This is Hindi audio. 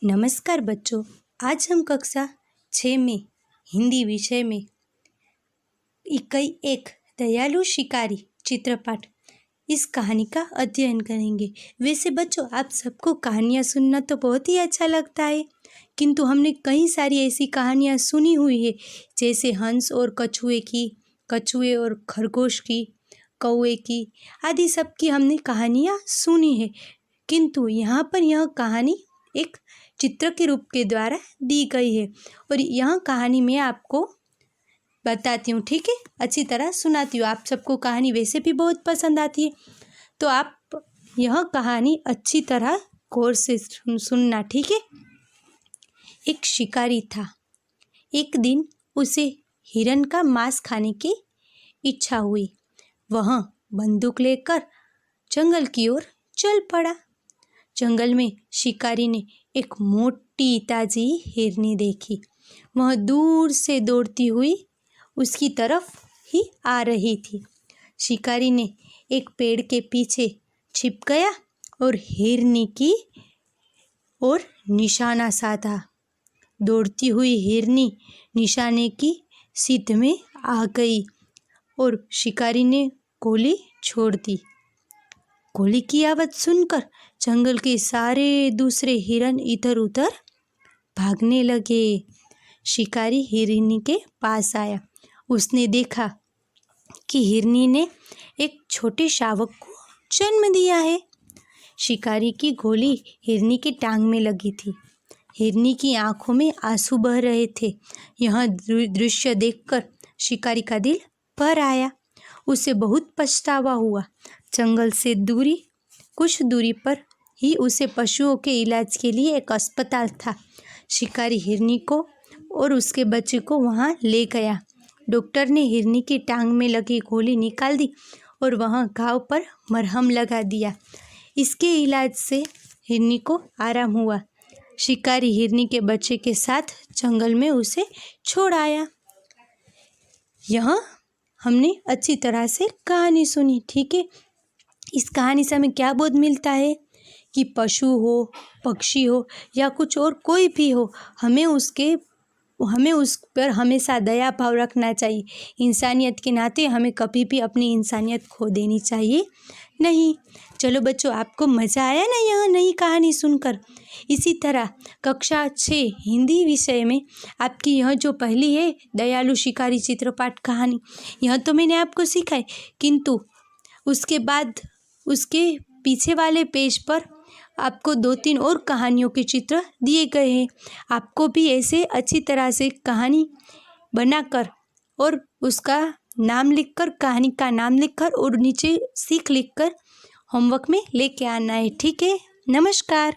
नमस्कार बच्चों, आज हम कक्षा 6 में हिंदी विषय में इकाई 1 दयालु शिकारी चित्रपाठ इस कहानी का अध्ययन करेंगे। वैसे बच्चों, आप सबको कहानियाँ सुनना तो बहुत ही अच्छा लगता है, किंतु हमने कई सारी ऐसी कहानियाँ सुनी हुई है, जैसे हंस और कछुए की, कछुए और खरगोश की, कौवे की आदि सब की हमने कहानियाँ सुनी है। किंतु यहाँ पर यह कहानी एक चित्र के रूप के द्वारा दी गई है और यह कहानी मैं आपको बताती हूँ, ठीक है, अच्छी तरह सुनाती हूँ। आप सबको कहानी वैसे भी बहुत पसंद आती है, तो आप यह कहानी अच्छी तरह गौर से सुनना, ठीक है। एक शिकारी था। एक दिन उसे हिरन का मांस खाने की इच्छा हुई। वह बंदूक लेकर जंगल की ओर चल पड़ा। जंगल में शिकारी ने एक मोटी ताजी हिरनी देखी। वह दूर से दौड़ती हुई उसकी तरफ ही आ रही थी। शिकारी ने एक पेड़ के पीछे छिप गया और हिरनी की ओर निशाना साधा। दौड़ती हुई हिरनी निशाने की सीध में आ गई और शिकारी ने गोली छोड़ दी। गोली की आवाज़ सुनकर जंगल के सारे दूसरे हिरन इधर उधर भागने लगे। शिकारी हिरनी के पास आया। उसने देखा कि हिरनी ने एक छोटे शावक को जन्म दिया है। शिकारी की गोली हिरनी की टांग में लगी थी। हिरनी की आंखों में आंसू बह रहे थे। यह दृश्य देखकर शिकारी का दिल भर आया। उसे बहुत पछतावा हुआ। जंगल से कुछ दूरी पर ही उसे पशुओं के इलाज के लिए एक अस्पताल था। शिकारी हिरनी को और उसके बच्चे को वहां ले गया। डॉक्टर ने हिरनी की टांग में लगी गोली निकाल दी और वहां घाव पर मरहम लगा दिया। इसके इलाज से हिरनी को आराम हुआ। शिकारी हिरनी के बच्चे के साथ जंगल में उसे छोड़ आया। यह हमने अच्छी तरह से कहानी सुनी, ठीक है। इस कहानी से हमें क्या बोध मिलता है कि पशु हो, पक्षी हो या कुछ और कोई भी हो, हमें उस पर हमेशा दया भाव रखना चाहिए। इंसानियत के नाते हमें कभी भी अपनी इंसानियत खो देनी चाहिए नहीं। चलो बच्चों, आपको मज़ा आया ना यह नई कहानी सुनकर। इसी तरह कक्षा 6 हिंदी विषय में आपकी यह जो पहली है दयालु शिकारी चित्रपाठ कहानी, यह तो मैंने आपको सिखाई, किंतु उसके बाद उसके पीछे वाले पेज पर आपको 2-3 और कहानियों के चित्र दिए गए हैं। आपको भी ऐसे अच्छी तरह से कहानी बनाकर और उसका नाम लिखकर, कहानी का नाम लिखकर और नीचे सीख लिखकर होमवर्क में लेके आना है, ठीक है। नमस्कार।